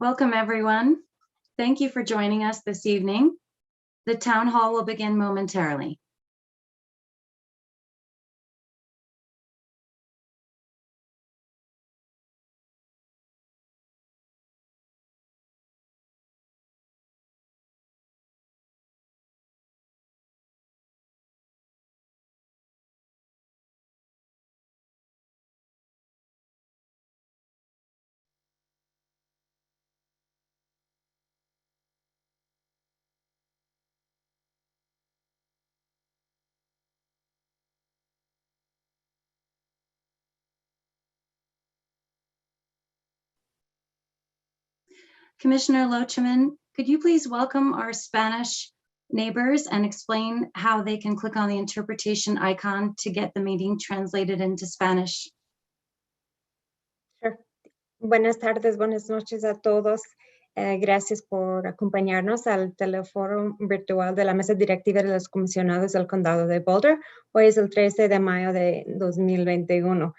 Welcome, everyone. Thank you for joining us this evening. The town hall will begin momentarily. Commissioner Loachman, could you please welcome our Spanish neighbors and explain how they can click on the interpretation icon to get the meeting translated into Spanish? Sure. Buenas tardes, buenas noches a todos. Gracias por acompañarnos al teleforo virtual de la mesa directiva de los comisionados del condado de Boulder. Hoy es el 13 de mayo de 2021.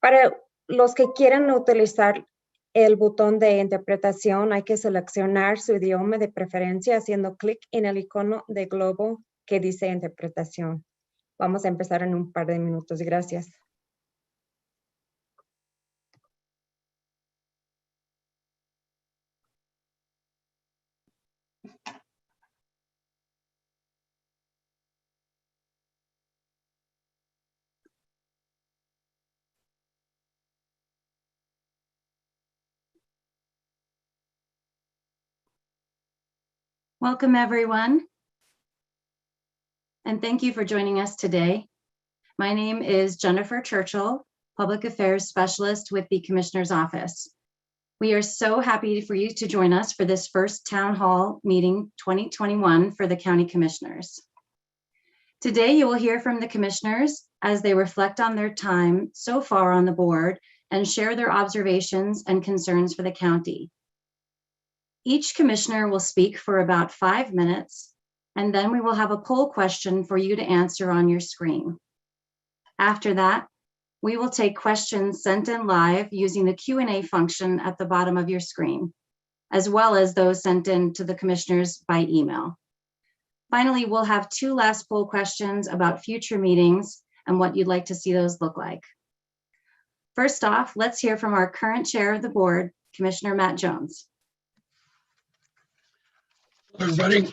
Para los que quieran utilizar el botón de interpretación, hay que seleccionar su idioma de preferencia haciendo clic en el icono de globo que dice interpretación. Vamos a empezar en un par de minutos. Gracias. Welcome, everyone. And thank you for joining us today. My name is Jennifer Churchill, Public Affairs Specialist with the Commissioner's Office. We are so happy for you to join us for this first Town Hall Meeting 2021 for the County Commissioners. Today, you will hear from the Commissioners as they reflect on their time so far on the board and share their observations and concerns for the county. Each Commissioner will speak for about 5 minutes, and then we will have a poll question for you to answer on your screen. After that, we will take questions sent in live using the Q&A function at the bottom of your screen, as well as those sent in to the Commissioners by email. Finally, we'll have 2 last poll questions about future meetings and what you'd like to see those look like. First off, let's hear from our current chair of the board, Commissioner Matt Jones. Hello, everybody.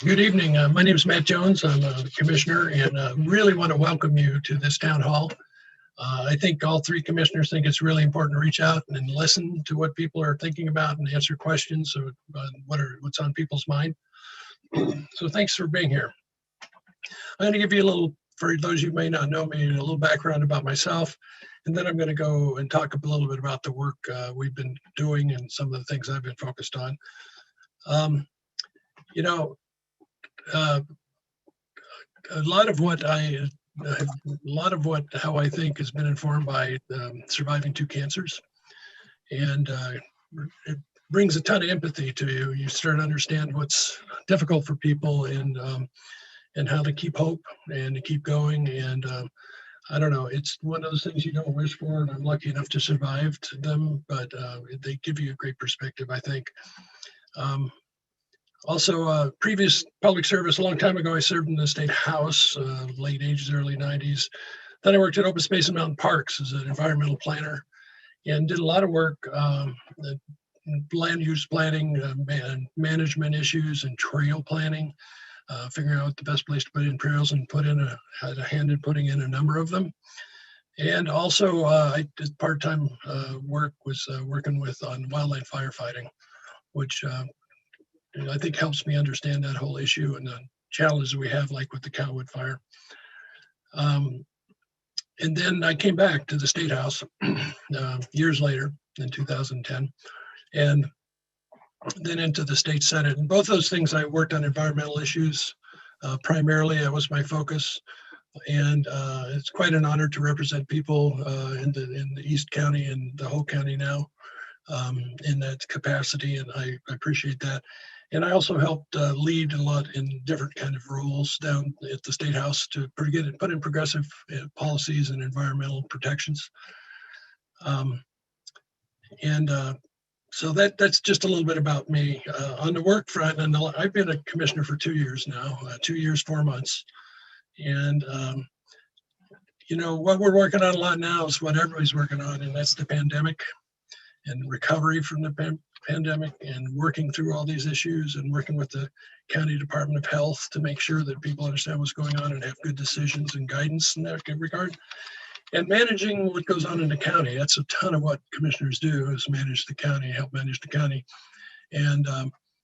Good evening. My name is Matt Jones. I'm a commissioner and really want to welcome you to this town hall. I think all 3 commissioners think it's really important to reach out and listen to what people are thinking about and answer questions of what's on people's mind. So thanks for being here. I'm going to give you a little, for those of you who may not know me, a little background about myself, and then I'm going to go and talk a little bit about the work we've been doing and some of the things I've been focused on. You know, a lot of how I think has been informed by surviving 2 cancers, and it brings a ton of empathy to you. You start to understand what's difficult for people and how to keep hope and to keep going. And I don't know, it's one of those things you don't wish for, and I'm lucky enough to survive them, but they give you a great perspective, I think. Also, previous public service, a long time ago, I served in the state house, late 80s, early 90s. Then I worked at Open Space and Mountain Parks as an environmental planner and did a lot of work, land use planning, management issues and trail planning, figuring out the best place to put in trails and had a hand in putting in a number of them. And also I did part-time work, was working on wildland firefighting, which I think helps me understand that whole issue and the challenges we have, like with the Cowwood fire. And then I came back to the State House years later in 2010, and then into the State Senate. And both those things, I worked on environmental issues. Primarily, that was my focus. And it's quite an honor to represent people in the East County and the whole county now in that capacity, and I appreciate that. And I also helped lead a lot in different kind of roles down at the State House to put in progressive policies and environmental protections. And So that's just a little bit about me. On the work front, and I've been a commissioner for 2 years now, 2 years, 4 months. And, you know, what we're working on a lot now is what everybody's working on, and that's the pandemic and recovery from the pandemic, and working through all these issues and working with the County Department of Health to make sure that people understand what's going on and have good decisions and guidance in that regard. And managing what goes on in the county. That's a ton of what commissioners do, is manage the county, help manage the county. And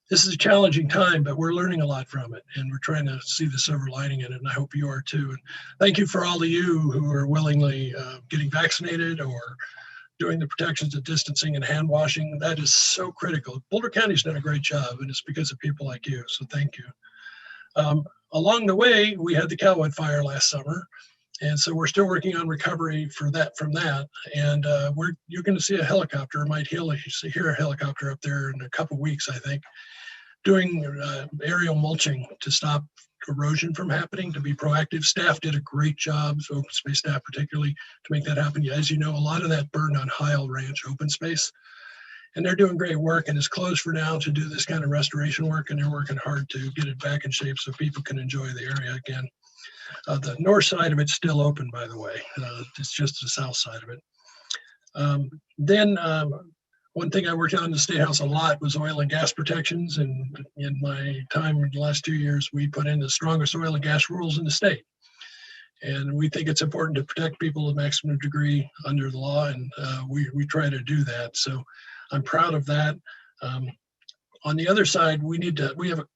this is a challenging time, but we're learning a lot from it, and we're trying to see the silver lining in it, and I hope you are too. And thank you for all of you who are willingly getting vaccinated or doing the protections of distancing and hand washing. That is so critical. Boulder County's done a great job, and it's because of people like you, so thank you. Along the way, we had the Cowwood fire last summer, and so we're still working on recovery from that. And you're going to see a helicopter, might hear a helicopter up there in a couple of weeks, I think, doing aerial mulching to stop erosion from happening, to be proactive. Staff did a great job, so open space staff particularly, to make that happen. As you know, a lot of that burned on Heil Ranch open space, and they're doing great work, and it's closed for now to do this kind of restoration work, and they're working hard to get it back in shape so people can enjoy the area again. The north side of it's still open, by the way. It's just the south side of it. Then one thing I worked on in the State House a lot was oil and gas protections. And in my time in the last 2 years, we put in the strongest oil and gas rules in the state. And we think it's important to protect people to the maximum degree under the law. And we try to do that. So I'm proud of that. On the other side, we have a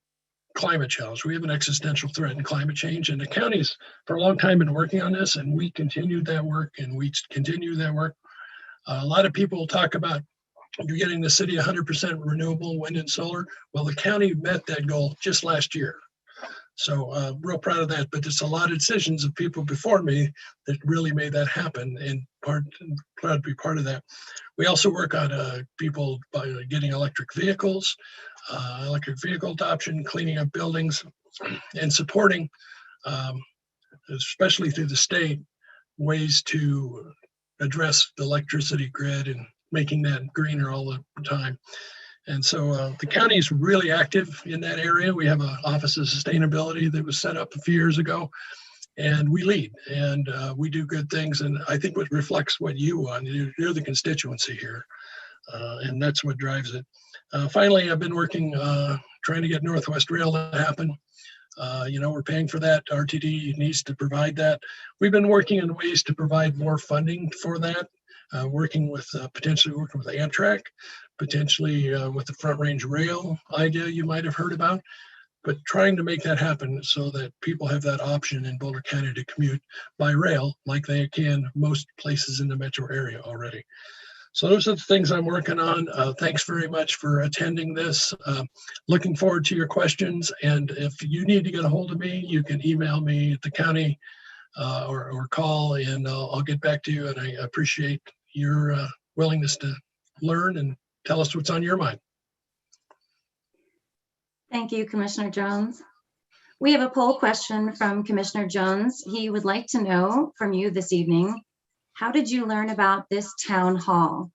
climate challenge. We have an existential threat in climate change, and the county's for a long time been working on this, and we continued that work, and we continue that work. A lot of people talk about you're getting the city 100% renewable wind and solar. Well, the county met that goal just last year. So real proud of that, but it's a lot of decisions of people before me that really made that happen, and proud to be part of that. We also work on people by getting electric vehicle adoption, cleaning up buildings, and supporting, especially through the state, ways to address the electricity grid and making that greener all the time. And so the county is really active in that area. We have an Office of Sustainability that was set up a few years ago, and we lead, and we do good things. And I think what reflects what you want, you're the constituency here, and that's what drives it. Finally, I've been working, trying to get Northwest Rail to happen. We're paying for that. RTD needs to provide that. We've been working on ways to provide more funding for that, potentially working with Amtrak, potentially with the Front Range Rail idea you might have heard about, but trying to make that happen so that people have that option in Boulder County to commute by rail like they can most places in the metro area already. So those are the things I'm working on. Thanks very much for attending this. Looking forward to your questions. And if you need to get a hold of me, you can email me at the county or call, and I'll get back to you. And I appreciate your willingness to learn and tell us what's on your mind. Thank you, Commissioner Jones. We have a poll question from Commissioner Jones. He would like to know from you this evening, how did you learn about this town hall?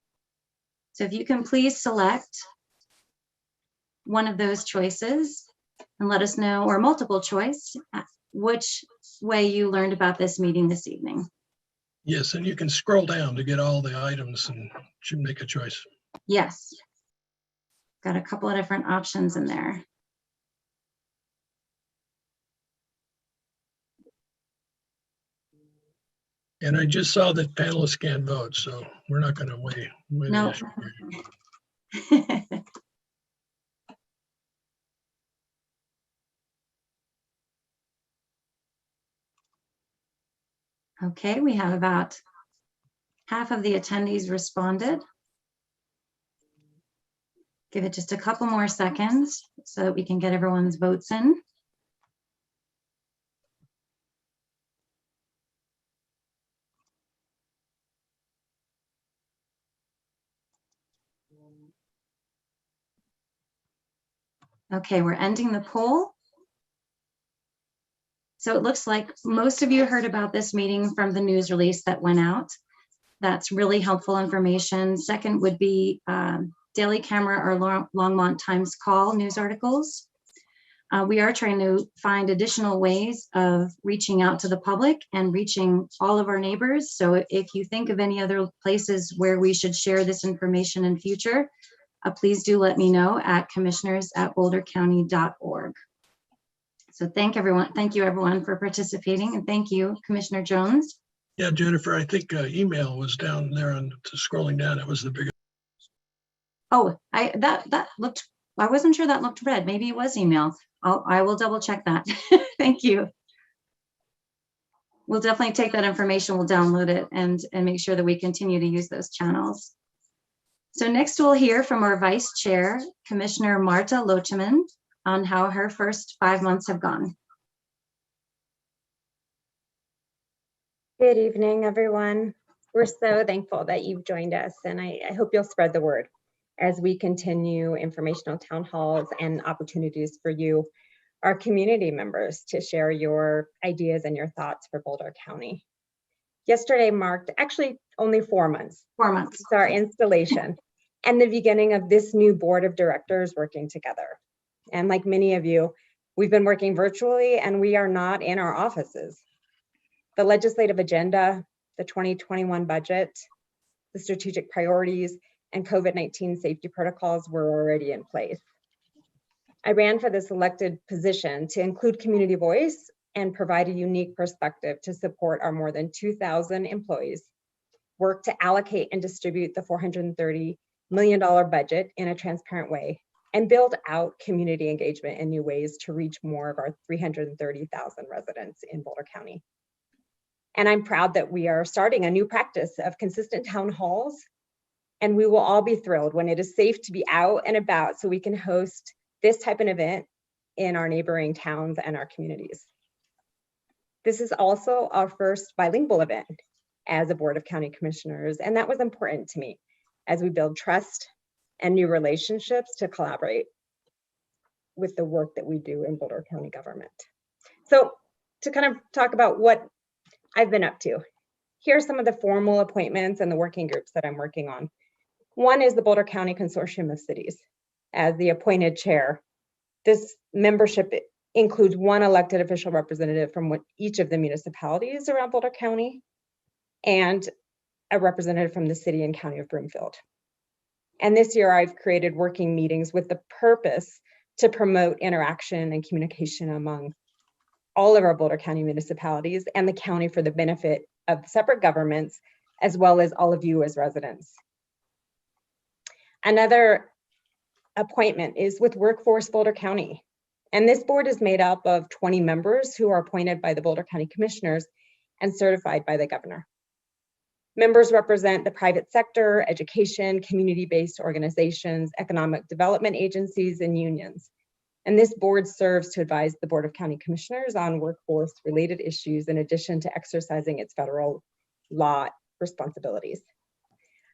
So if you can please select one of those choices and let us know, or multiple choice, which way you learned about this meeting this evening. Yes, and you can scroll down to get all the items and you make a choice. Yes. Got a couple of different options in there. And I just saw that panelists can't vote, so we're not going to wait. No. Okay, we have about half of the attendees responded. Give it just a couple more seconds so that we can get everyone's votes in. Okay, we're ending the poll. So it looks like most of you heard about this meeting from the news release that went out. That's really helpful information. Second would be Daily Camera or Longmont Times Call news articles. We are trying to find additional ways of reaching out to the public and reaching all of our neighbors. So if you think of any other places where we should share this information in future, please do let me know at commissioners@bouldercounty.org. So thank you everyone for participating, and thank you, Commissioner Jones. Yeah, Jennifer, I think email was down there and scrolling down. It was the biggest. Oh, I wasn't sure that looked red. Maybe it was email. I will double check that. Thank you. We'll definitely take that information, we'll download it and make sure that we continue to use those channels. So next we'll hear from our Vice Chair, Commissioner Marta Locheman, on how her first 5 months have gone. Good evening, everyone. We're so thankful that you've joined us, and I hope you'll spread the word as we continue informational town halls and opportunities for you, our community members, to share your ideas and your thoughts for Boulder County. Yesterday marked actually only 4 months. 4 months. It's our installation and the beginning of this new board of directors working together. And like many of you, we've been working virtually and we are not in our offices. The legislative agenda, the 2021 budget, the strategic priorities, and COVID-19 safety protocols were already in place. I ran for this elected position to include community voice and provide a unique perspective to support our more than 2,000 employees, work to allocate and distribute the $430 million budget in a transparent way, and build out community engagement in new ways to reach more of our 330,000 residents in Boulder County. And I'm proud that we are starting a new practice of consistent town halls, and we will all be thrilled when it is safe to be out and about so we can host this type of event in our neighboring towns and our communities. This is also our first bilingual event as a Board of County Commissioners, and that was important to me as we build trust and new relationships to collaborate with the work that we do in Boulder County government. So to kind of talk about what I've been up to, here are some of the formal appointments and the working groups that I'm working on. One is the Boulder County Consortium of Cities. As the appointed chair, this membership includes one elected official representative from each of the municipalities around Boulder County and a representative from the city and county of Broomfield. And this year I've created working meetings with the purpose to promote interaction and communication among all of our Boulder County municipalities and the county for the benefit of separate governments, as well as all of you as residents. Another appointment is with Workforce Boulder County. And this board is made up of 20 members who are appointed by the Boulder County Commissioners and certified by the governor. Members represent the private sector, education, community-based organizations, economic development agencies, and unions. And this board serves to advise the Board of County Commissioners on workforce-related issues in addition to exercising its federal law responsibilities.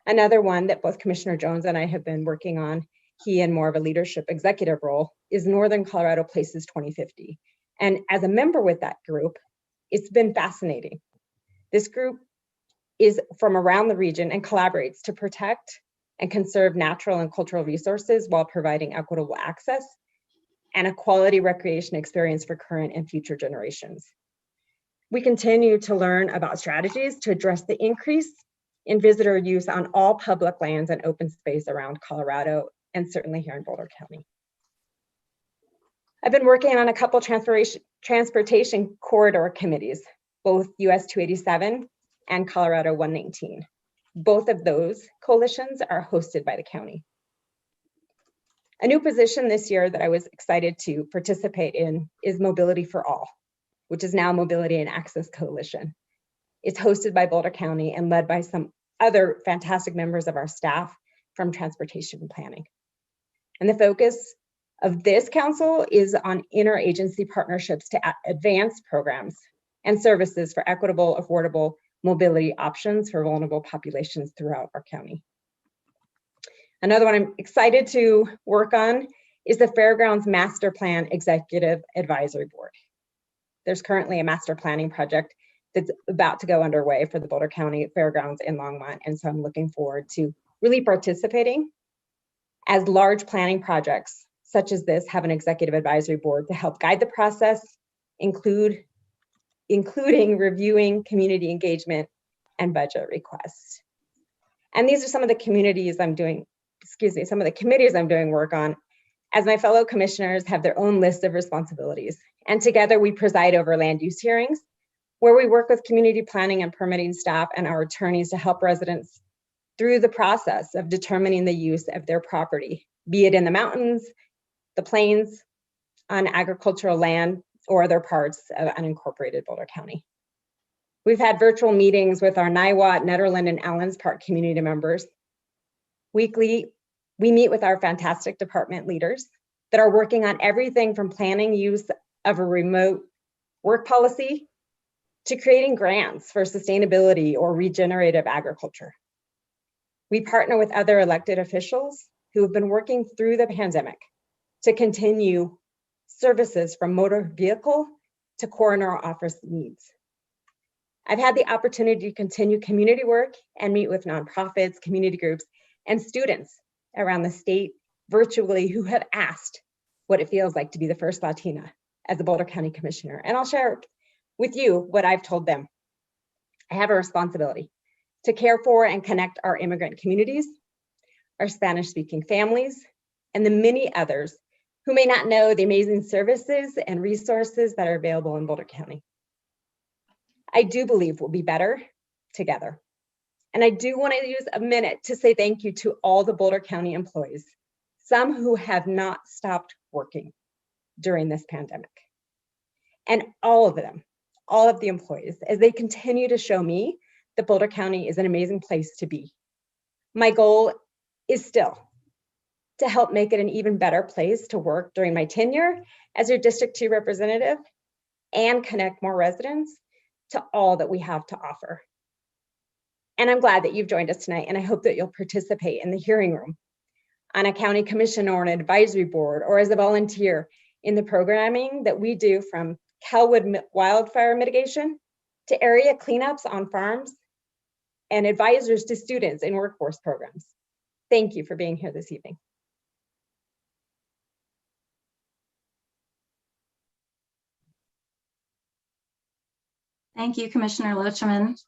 Another one that both Commissioner Jones and I have been working on, he in more of a leadership executive role, is Northern Colorado Places 2050. And as a member with that group, it's been fascinating. This group is from around the region and collaborates to protect and conserve natural and cultural resources while providing equitable access and a quality recreation experience for current and future generations. We continue to learn about strategies to address the increase in visitor use on all public lands and open space around Colorado, and certainly here in Boulder County. I've been working on a couple transportation corridor committees, both US 287 and Colorado 119. Both of those coalitions are hosted by the county. A new position this year that I was excited to participate in is Mobility for All, which is now Mobility and Access Coalition. It's hosted by Boulder County and led by some other fantastic members of our staff from transportation planning. And the focus of this council is on interagency partnerships to advance programs and services for equitable, affordable mobility options for vulnerable populations throughout our county. Another one I'm excited to work on is the Fairgrounds Master Plan Executive Advisory Board. There's currently a master planning project that's about to go underway for the Boulder County Fairgrounds in Longmont. And so I'm looking forward to really participating as large planning projects such as this have an executive advisory board to help guide the process, including reviewing community engagement and budget requests. And these are some of the communities I'm doing, some of the committees I'm doing work on, as my fellow commissioners have their own list of responsibilities. And together we preside over land use hearings, where we work with community planning and permitting staff and our attorneys to help residents through the process of determining the use of their property, be it in the mountains, the plains, on agricultural land, or other parts of unincorporated Boulder County. We've had virtual meetings with our Niwot, Netherland, and Allens Park community members. Weekly, we meet with our fantastic department leaders that are working on everything from planning use of a remote work policy to creating grants for sustainability or regenerative agriculture. We partner with other elected officials who have been working through the pandemic to continue services from motor vehicle to coroner office needs. I've had the opportunity to continue community work and meet with nonprofits, community groups, and students around the state virtually who have asked what it feels like to be the first Latina as a Boulder County Commissioner. And I'll share with you what I've told them. I have a responsibility to care for and connect our immigrant communities, our Spanish-speaking families, and the many others who may not know the amazing services and resources that are available in Boulder County. I do believe we'll be better together. And I do want to use a minute to say thank you to all the Boulder County employees, some who have not stopped working during this pandemic. And all of them, all of the employees, as they continue to show me that Boulder County is an amazing place to be. My goal is still to help make it an even better place to work during my tenure as your District 2 representative and connect more residents to all that we have to offer. And I'm glad that you've joined us tonight, and I hope that you'll participate in the hearing room, on a county commission or an advisory board, or as a volunteer in the programming that we do, from Calwood wildfire mitigation to area cleanups on farms and advisors to students in workforce programs. Thank you for being here this evening. Thank you, Commissioner Loachman.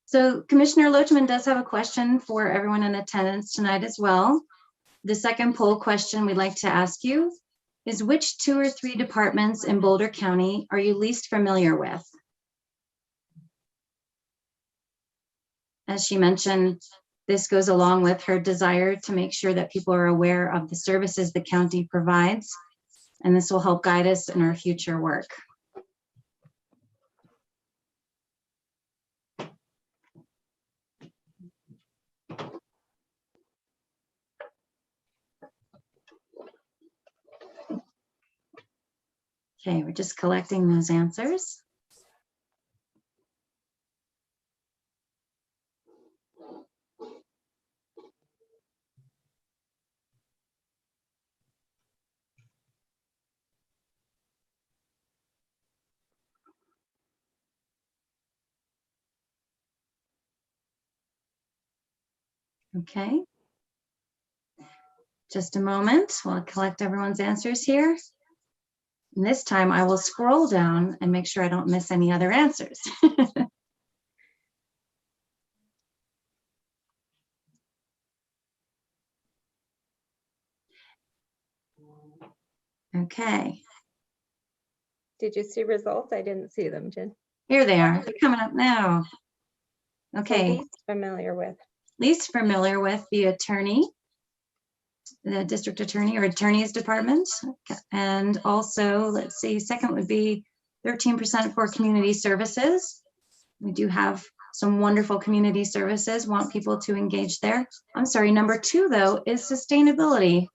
So Commissioner Loachman does have a question for everyone in attendance tonight as well. The second poll question we'd like to ask you is, which 2 or 3 departments in Boulder County are you least familiar with? As she mentioned, this goes along with her desire to make sure that people are aware of the services the county provides, and this will help guide us in our future work. Okay, we're just collecting those answers. Okay. Just a moment while I collect everyone's answers here. And this time I will scroll down and make sure I don't miss any other answers. Okay. Did you see results? I didn't see them, Jen. Here they are. They're coming up now. Okay. So least familiar with. Least familiar with the attorney, the district attorney or attorney's department. And also, let's see, second would be 13% for community services. We do have some wonderful community services, want people to engage there. I'm sorry, number 2 though is sustainability,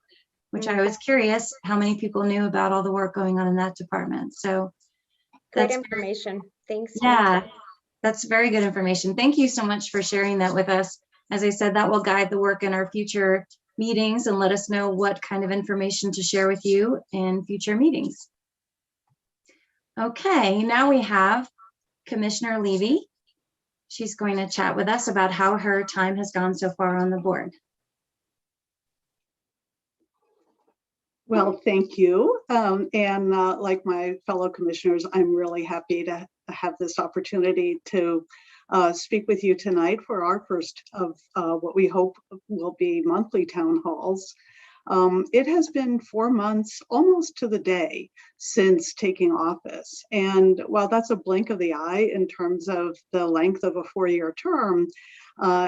which I was curious how many people knew about all the work going on in that department. So great information. Thanks. Yeah, that's very good information. Thank you so much for sharing that with us. As I said, that will guide the work in our future meetings and let us know what kind of information to share with you in future meetings. Okay, now we have Commissioner Levy. She's going to chat with us about how her time has gone so far on the board. Well, thank you. Like my fellow commissioners, I'm really happy to have this opportunity to speak with you tonight for our first of what we hope will be monthly town halls. It has been 4 months, almost to the day, since taking office. And while that's a blink of the eye in terms of the length of a 4-year term,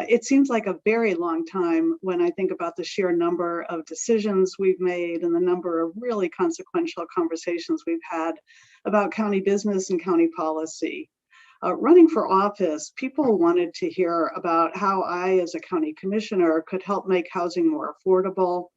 it seems like a very long time when I think about the sheer number of decisions we've made and the number of really consequential conversations we've had about county business and county policy. Running for office, people wanted to hear about how I, as a county commissioner, could help make housing more affordable.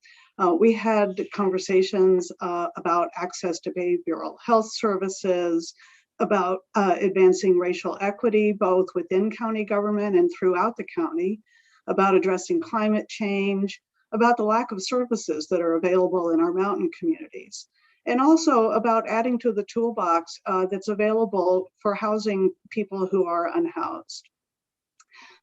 We had conversations about access to behavioral health services, about advancing racial equity, both within county government and throughout the county, about addressing climate change, about the lack of services that are available in our mountain communities, and also about adding to the toolbox that's available for housing people who are unhoused.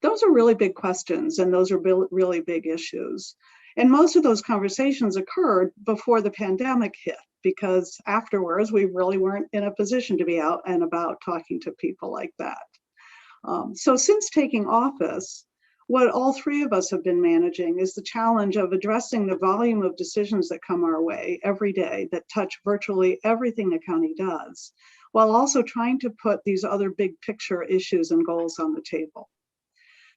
Those are really big questions, and those are really big issues. And most of those conversations occurred before the pandemic hit, because afterwards we really weren't in a position to be out and about talking to people like that. So since taking office, what all three of us have been managing is the challenge of addressing the volume of decisions that come our way every day that touch virtually everything the county does, while also trying to put these other big picture issues and goals on the table.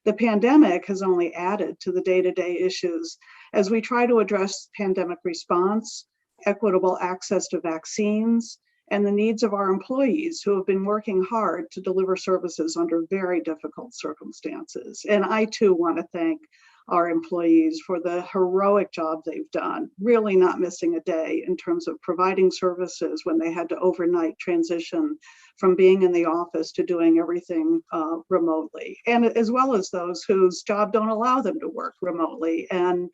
The pandemic has only added to the day-to-day issues as we try to address pandemic response, equitable access to vaccines, and the needs of our employees who have been working hard to deliver services under very difficult circumstances. And I too want to thank our employees for the heroic job they've done, really not missing a day in terms of providing services when they had to overnight transition from being in the office to doing everything remotely, and as well as those whose job don't allow them to work remotely and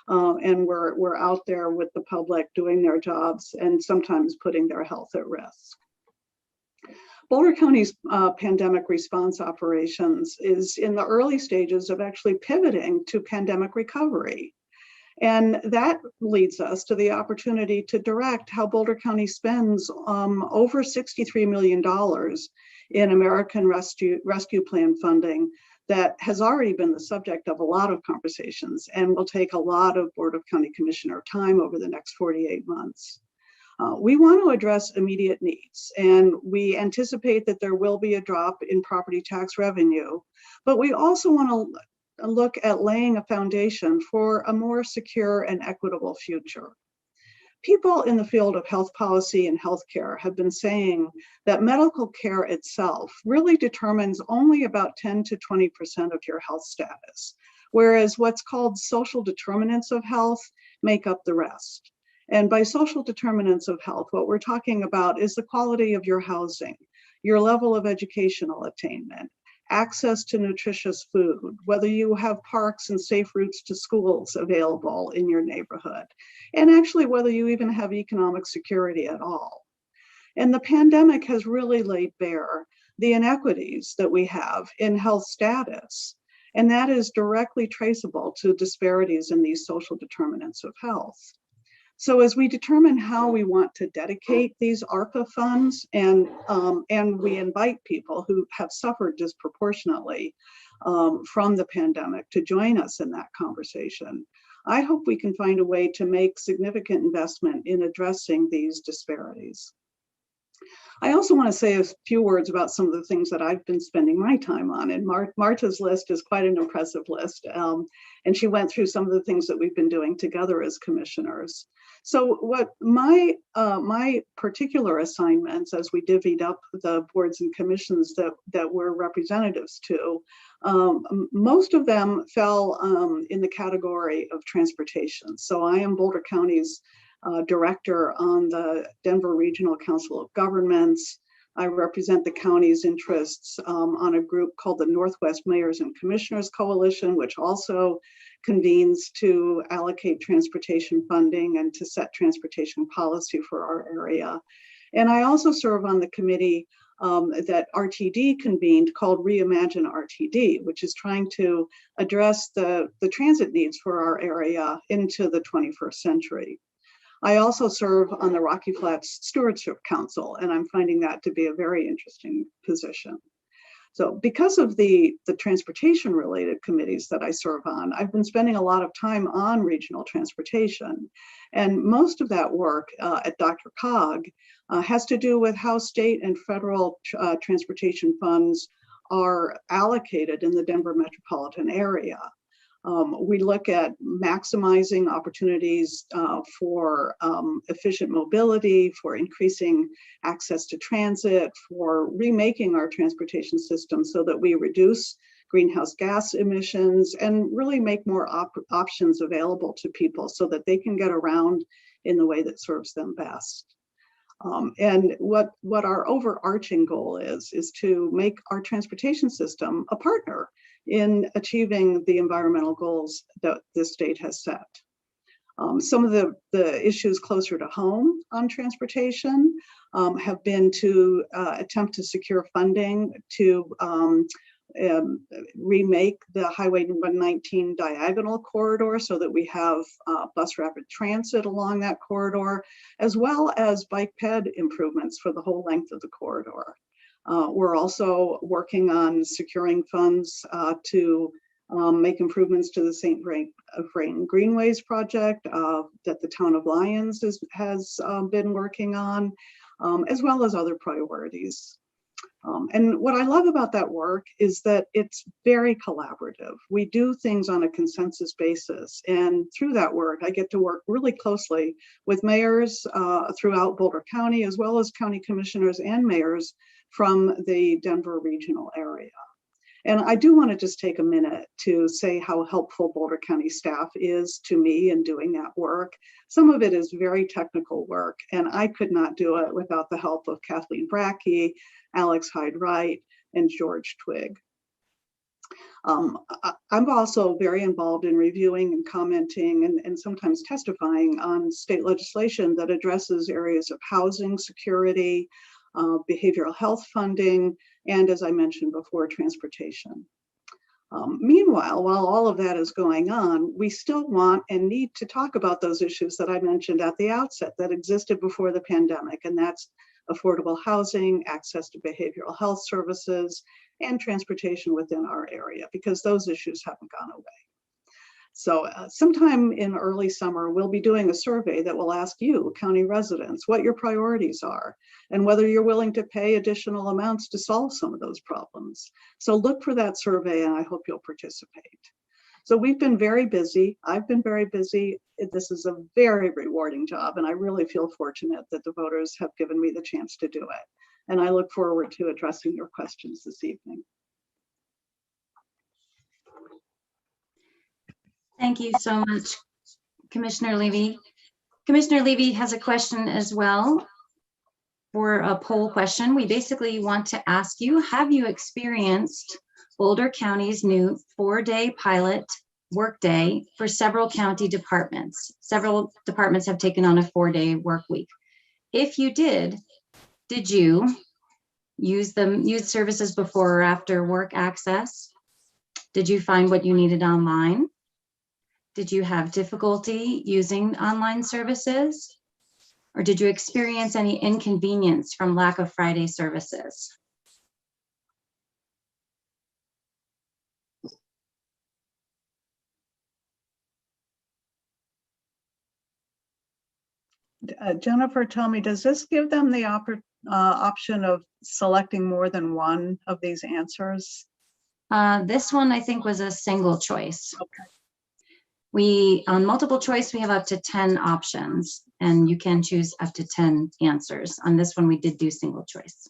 we're out there with the public doing their jobs and sometimes putting their health at risk. Boulder County's pandemic response operations is in the early stages of actually pivoting to pandemic recovery. And that leads us to the opportunity to direct how Boulder County spends over $63 million in American Rescue Plan funding that has already been the subject of a lot of conversations and will take a lot of Board of County Commissioner time over the next 48 months. We want to address immediate needs, and we anticipate that there will be a drop in property tax revenue, but we also want to look at laying a foundation for a more secure and equitable future. People in the field of health policy and healthcare have been saying that medical care itself really determines only about 10 to 20% of your health status, whereas what's called social determinants of health make up the rest. And by social determinants of health, what we're talking about is the quality of your housing, your level of educational attainment, access to nutritious food, whether you have parks and safe routes to schools available in your neighborhood, and actually whether you even have economic security at all. And the pandemic has really laid bare the inequities that we have in health status, and that is directly traceable to disparities in these social determinants of health. So as we determine how we want to dedicate these ARPA funds, and we invite people who have suffered disproportionately from the pandemic to join us in that conversation, I hope we can find a way to make significant investment in addressing these disparities. I also want to say a few words about some of the things that I've been spending my time on. And Marta's list is quite an impressive list. And she went through some of the things that we've been doing together as commissioners. So what my particular assignments, as we divvied up the boards and commissions that we're representatives to, most of them fell in the category of transportation. So I am Boulder County's director on the Denver Regional Council of Governments. I represent the county's interests on a group called the Northwest Mayors and Commissioners Coalition, which also convenes to allocate transportation funding and to set transportation policy for our area. And I also serve on the committee that RTD convened called Reimagine RTD, which is trying to address the transit needs for our area into the 21st century. I also serve on the Rocky Flats Stewardship Council, and I'm finding that to be a very interesting position. So because of the transportation related committees that I serve on, I've been spending a lot of time on regional transportation. And most of that work at DRCOG has to do with how state and federal transportation funds are allocated in the Denver metropolitan area. We look at maximizing opportunities for efficient mobility, for increasing access to transit, for remaking our transportation system so that we reduce greenhouse gas emissions and really make more options available to people so that they can get around in the way that serves them best. And what our overarching goal is to make our transportation system a partner in achieving the environmental goals that the state has set. Some of the issues closer to home on transportation have been to attempt to secure funding to remake the Highway 119 diagonal corridor so that we have bus rapid transit along that corridor, as well as bike ped improvements for the whole length of the corridor. We're also working on securing funds to make improvements to the St. Vrain Greenways project that the town of Lyons has been working on, as well as other priorities. And what I love about that work is that it's very collaborative. We do things on a consensus basis. And through that work, I get to work really closely with mayors throughout Boulder County, as well as county commissioners and mayors from the Denver regional area. And I do want to just take a minute to say how helpful Boulder County staff is to me in doing that work. Some of it is very technical work, and I could not do it without the help of Kathleen Brackey, Alex Hyde-Wright, and George Twigg. I'm also very involved in reviewing and commenting and sometimes testifying on state legislation that addresses areas of housing, security, behavioral health funding, and as I mentioned before, transportation. Meanwhile, while all of that is going on, we still want and need to talk about those issues that I mentioned at the outset that existed before the pandemic, and that's affordable housing, access to behavioral health services, and transportation within our area, because those issues haven't gone away. So sometime in early summer, we'll be doing a survey that will ask you, county residents, what your priorities are and whether you're willing to pay additional amounts to solve some of those problems. So look for that survey and I hope you'll participate. So we've been very busy. I've been very busy. This is a very rewarding job and I really feel fortunate that the voters have given me the chance to do it. And I look forward to addressing your questions this evening. Thank you so much, Commissioner Levy. Commissioner Levy has a question as well for a poll question. We basically want to ask you, have you experienced Boulder County's new 4-day pilot workday for several county departments? Several departments have taken on a 4-day work week. If you did you use services before or after work access? Did you find what you needed online? Did you have difficulty using online services? Or did you experience any inconvenience from lack of Friday services? Jennifer, tell me, does this give them the option of selecting more than one of these answers? This one I think was a single choice. Okay. On multiple choice, we have up to 10 options and you can choose up to 10 answers. On this one, we did do single choice.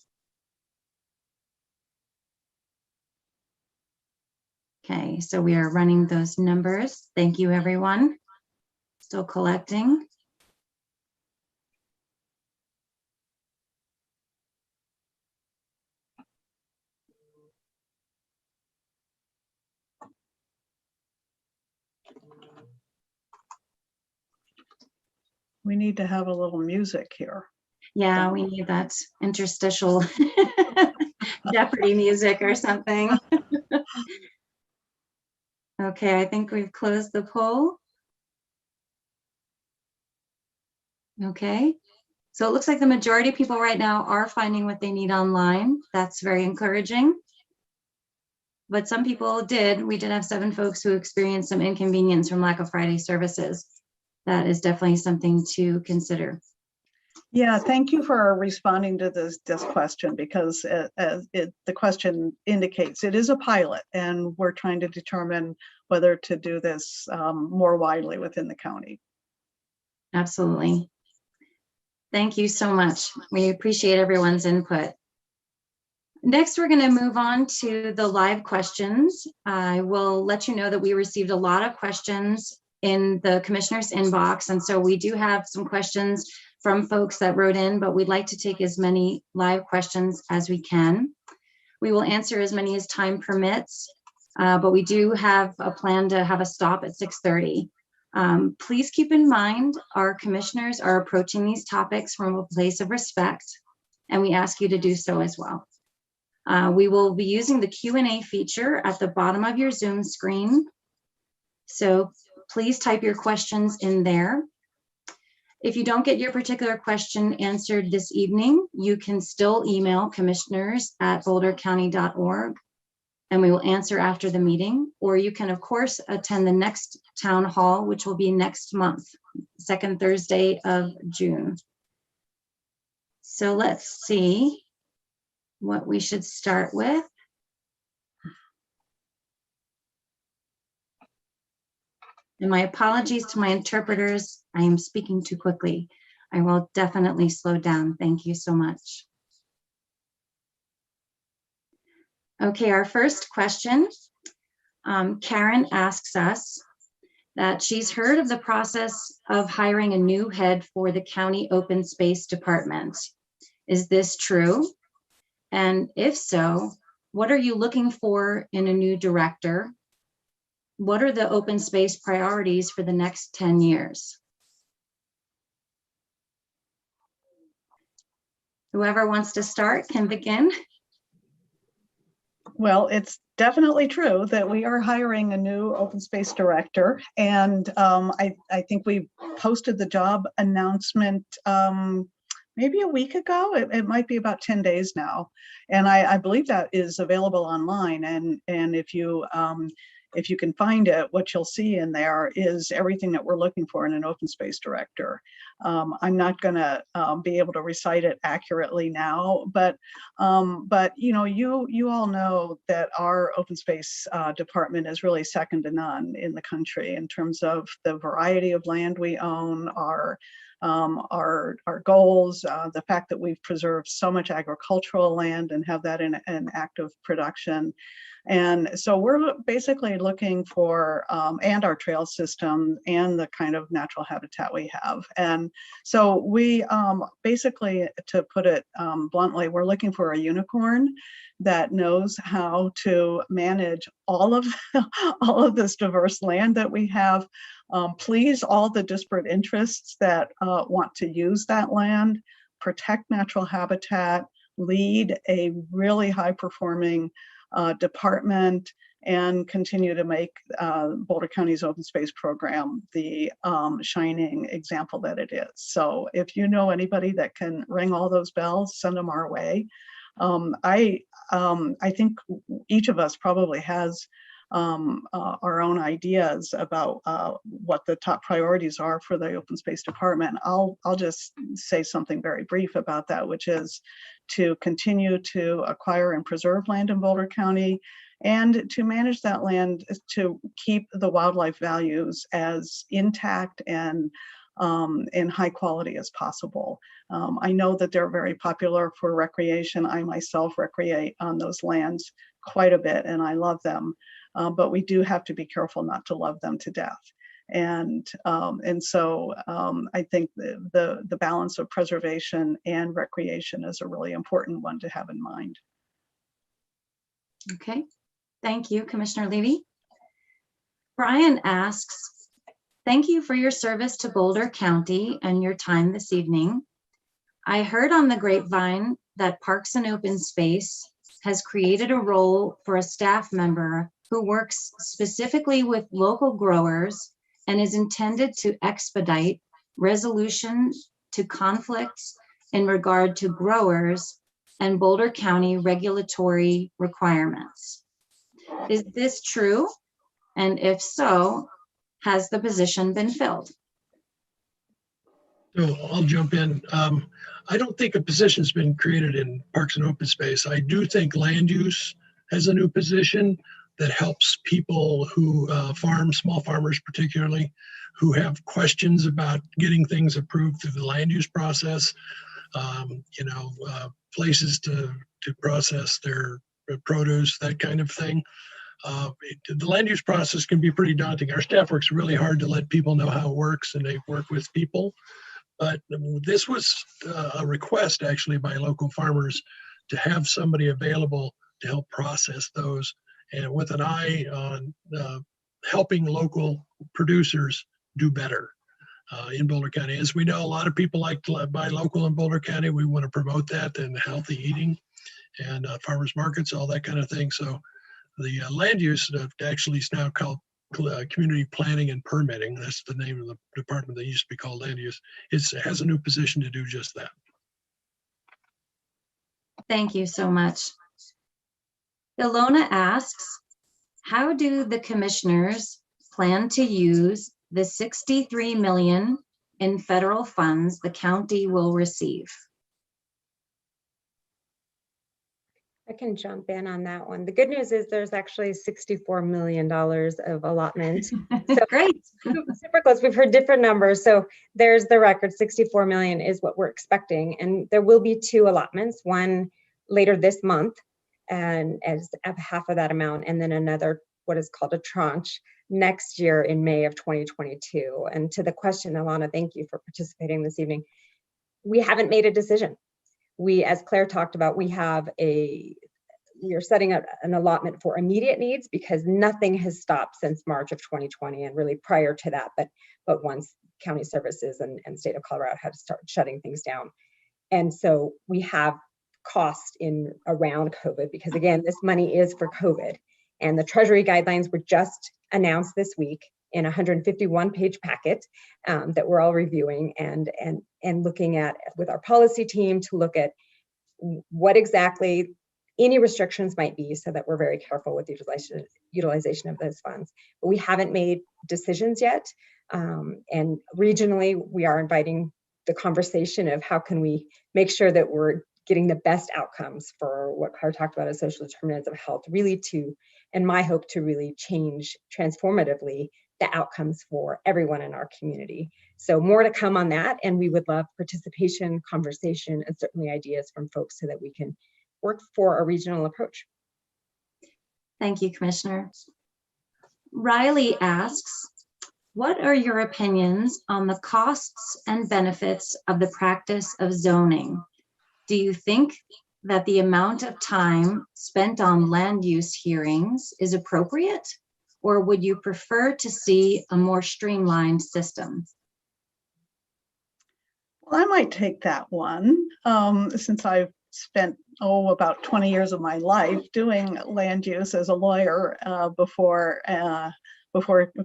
Okay, so we are running those numbers. Thank you, everyone. Still collecting. We need to have a little music here. Yeah, we need that interstitial Jeopardy music or something. Okay, I think we've closed the poll. Okay. So it looks like the majority of people right now are finding what they need online. That's very encouraging. But some people did. We did have 7 folks who experienced some inconvenience from lack of Friday services. That is definitely something to consider. Yeah, thank you for responding to this question, because the question indicates it is a pilot, and we're trying to determine whether to do this more widely within the county. Absolutely. Thank you so much. We appreciate everyone's input. Next, we're going to move on to the live questions. I will let you know that we received a lot of questions in the commissioner's inbox. And so we do have some questions from folks that wrote in, but we'd like to take as many live questions as we can. We will answer as many as time permits, but we do have a plan to have a stop at 6:30. Please keep in mind, our commissioners are approaching these topics from a place of respect, and we ask you to do so as well. We will be using the Q&A feature at the bottom of your Zoom screen. So please type your questions in there. If you don't get your particular question answered this evening, you can still email commissioners@bouldercounty.org, and we will answer after the meeting. Or you can, of course, attend the next town hall, which will be next month, second Thursday of June. So let's see what we should start with. And my apologies to my interpreters. I am speaking too quickly. I will definitely slow down. Thank you so much. Okay, our first question. Karen asks us that she's heard of the process of hiring a new head for the county open space department. Is this true? And if so, what are you looking for in a new director? What are the open space priorities for the next 10 years? Whoever wants to start can begin. Well, it's definitely true that we are hiring a new open space director, and I think we posted the job announcement maybe a week ago. It might be about 10 days now, and I believe that is available online. And if you can find it, what you'll see in there is everything that we're looking for in an open space director. I'm not going to be able to recite it accurately now, but you know, you all know that our open space department is really second to none in the country in terms of the variety of land we own, our goals, the fact that we've preserved so much agricultural land and have that in active production. And so we're basically looking for, and our trail system and the kind of natural habitat we have. And so we basically, to put it bluntly, we're looking for a unicorn that knows how to manage all of this diverse land that we have, please all the disparate interests that want to use that land, protect natural habitat, lead a really high-performing department, and continue to make Boulder County's open space program the shining example that it is. So if you know anybody that can ring all those bells, send them our way. I think each of us probably has our own ideas about what the top priorities are for the open space department. I'll just say something very brief about that, which is to continue to acquire and preserve land in Boulder County, and to manage that land to keep the wildlife values as intact and high quality as possible. I know that they're very popular for recreation. I myself recreate on those lands quite a bit, and I love them. But we do have to be careful not to love them to death. And so I think the balance of preservation and recreation is a really important one to have in mind. Okay, thank you, Commissioner Levy. Brian asks, thank you for your service to Boulder County and your time this evening. I heard on the grapevine that Parks and Open Space has created a role for a staff member who works specifically with local growers and is intended to expedite resolution to conflicts in regard to growers and Boulder County regulatory requirements. Is this true? And if so, has the position been filled? So I'll jump in. I don't think a position's been created in Parks and Open Space. I do think land use has a new position that helps people who farm, small farmers particularly, who have questions about getting things approved through the land use process. Places to process their produce, that kind of thing. The land use process can be pretty daunting. Our staff works really hard to let people know how it works, and they work with people. But this was a request actually by local farmers to have somebody available to help process those, and with an eye on helping local producers do better in Boulder County. As we know, a lot of people like to buy local in Boulder County. We want to promote that and healthy eating and farmers markets, all that kind of thing. So the land use actually is now called community planning and permitting. That's the name of the department that used to be called land use. It has a new position to do just that. Thank you so much. Ilona asks, how do the commissioners plan to use the $63 million in federal funds the county will receive? I can jump in on that one. The good news is there's actually $64 million of allotment. So Great. super close. We've heard different numbers. So there's the record. 64 million is what we're expecting. And there will be 2 allotments, one later this month and as half of that amount, and then another, what is called a tranche next year in May of 2022. And to the question, Ilana, thank you for participating this evening. We haven't made a decision. We, as Claire talked about, we are setting up an allotment for immediate needs because nothing has stopped since March of 2020 and really prior to that, but once county services and state of Colorado had to start shutting things down. And so we have cost in around COVID because again, this money is for COVID, and the Treasury guidelines were just announced this week in a 151-page packet that we're all reviewing and looking at with our policy team to look at what exactly any restrictions might be so that we're very careful with the utilization of those funds. But we haven't made decisions yet. And regionally, we are inviting the conversation of how can we make sure that we're getting the best outcomes for what Claire talked about as social determinants of health, really to, and my hope to really change transformatively the outcomes for everyone in our community. So more to come on that, and we would love participation, conversation, and certainly ideas from folks so that we can work for a regional approach. Thank you, Commissioner. Riley asks, what are your opinions on the costs and benefits of the practice of zoning? Do you think that the amount of time spent on land use hearings is appropriate, or would you prefer to see a more streamlined system? Well, I might take that one since I've spent, about 20 years of my life doing land use as a lawyer before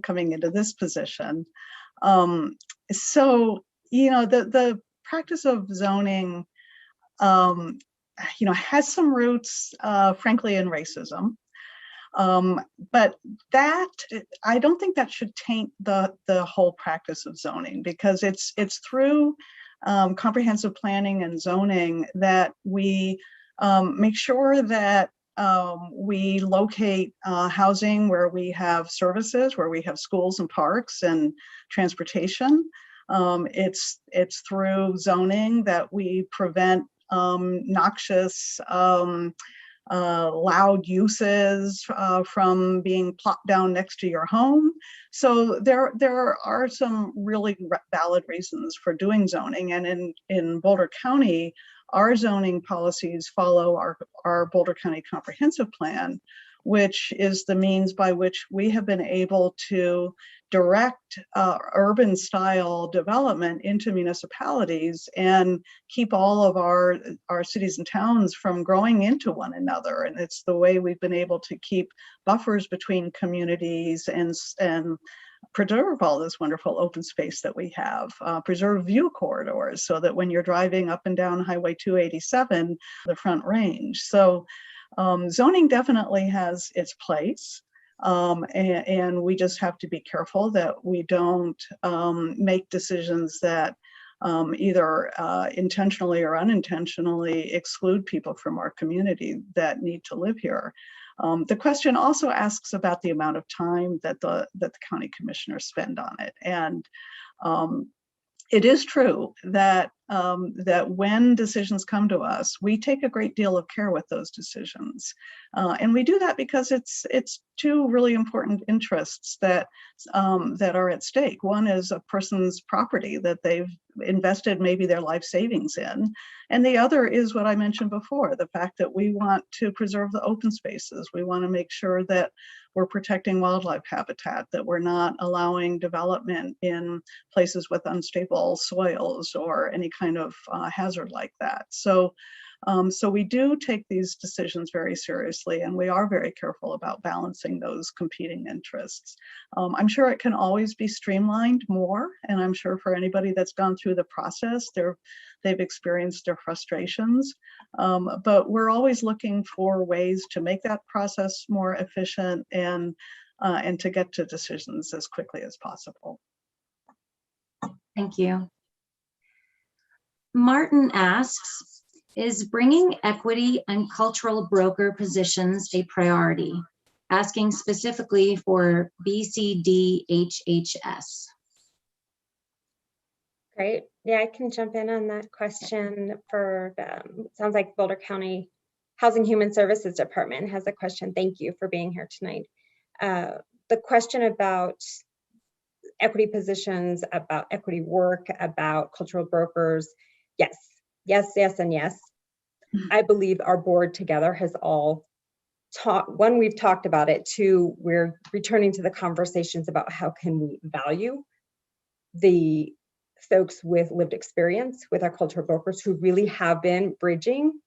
coming into this position. So, the practice of zoning, has some roots, frankly, in racism. But that, I don't think that should taint the whole practice of zoning, because it's through comprehensive planning and zoning that we make sure that we locate housing where we have services, where we have schools and parks and transportation. It's through zoning that we prevent noxious, loud uses from being plopped down next to your home. So there are some really valid reasons for doing zoning. And in Boulder County, our zoning policies follow our Boulder County Comprehensive Plan, which is the means by which we have been able to direct urban style development into municipalities and keep all of our cities and towns from growing into one another. And it's the way we've been able to keep buffers between communities and preserve all this wonderful open space that we have, preserve view corridors so that when you're driving up and down Highway 287, the Front Range. So zoning definitely has its place. And we just have to be careful that we don't make decisions that either intentionally or unintentionally exclude people from our community that need to live here. The question also asks about the amount of time that the county commissioners spend on it. And it is true that that when decisions come to us, we take a great deal of care with those decisions, and we do that because it's two really important interests that that are at stake. One is a person's property that they've invested maybe their life savings in, and the other is what I mentioned before: the fact that we want to preserve the open spaces. We want to make sure that we're protecting wildlife habitat, that we're not allowing development in places with unstable soils or any kind of hazard like that. So, so we do take these decisions very seriously, and we are very careful about balancing those competing interests. I'm sure it can always be streamlined more, and I'm sure for anybody that's gone through the process, they've experienced their frustrations, but we're always looking for ways to make that process more efficient and to get to decisions as quickly as possible. Thank you. Martin asks, is bringing equity and cultural broker positions a priority? Asking specifically for BCDHHS. Great. Yeah, I can jump in on that question for, sounds like Boulder County Housing Human Services Department has a question. Thank you for being here tonight. The question about equity positions, about equity work, about cultural brokers, yes, yes, yes, and yes. I believe our board together has all talked, one, we've talked about it, two, we're returning to the conversations about how can we value the folks with lived experience with our cultural brokers who really have been bridging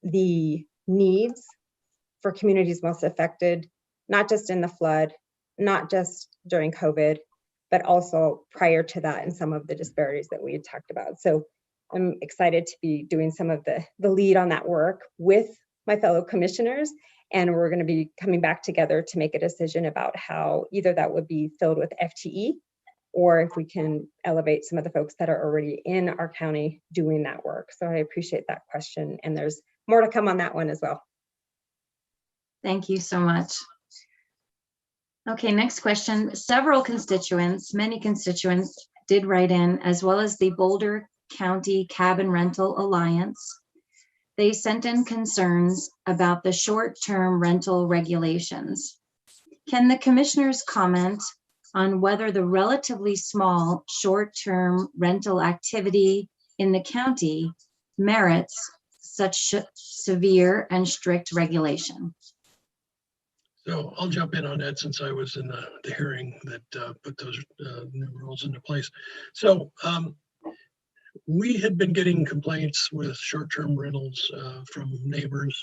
the needs for communities most affected, not just in the flood, not just during COVID, but also prior to that and some of the disparities that we had talked about. So I'm excited to be doing some of the lead on that work with my fellow commissioners, and we're going to be coming back together to make a decision about how either that would be filled with FTE, or if we can elevate some of the folks that are already in our county doing that work. So I appreciate that question, and there's more to come on that one as well. Thank you so much. Okay, next question. Several constituents, many constituents did write in, as well as the Boulder County Cabin Rental Alliance. They sent in concerns about the short-term rental regulations. Can the commissioners comment on whether the relatively small short-term rental activity in the county merits such severe and strict regulation? So I'll jump in on that since I was in the hearing that put those new rules into place. So we had been getting complaints with short-term rentals from neighbors,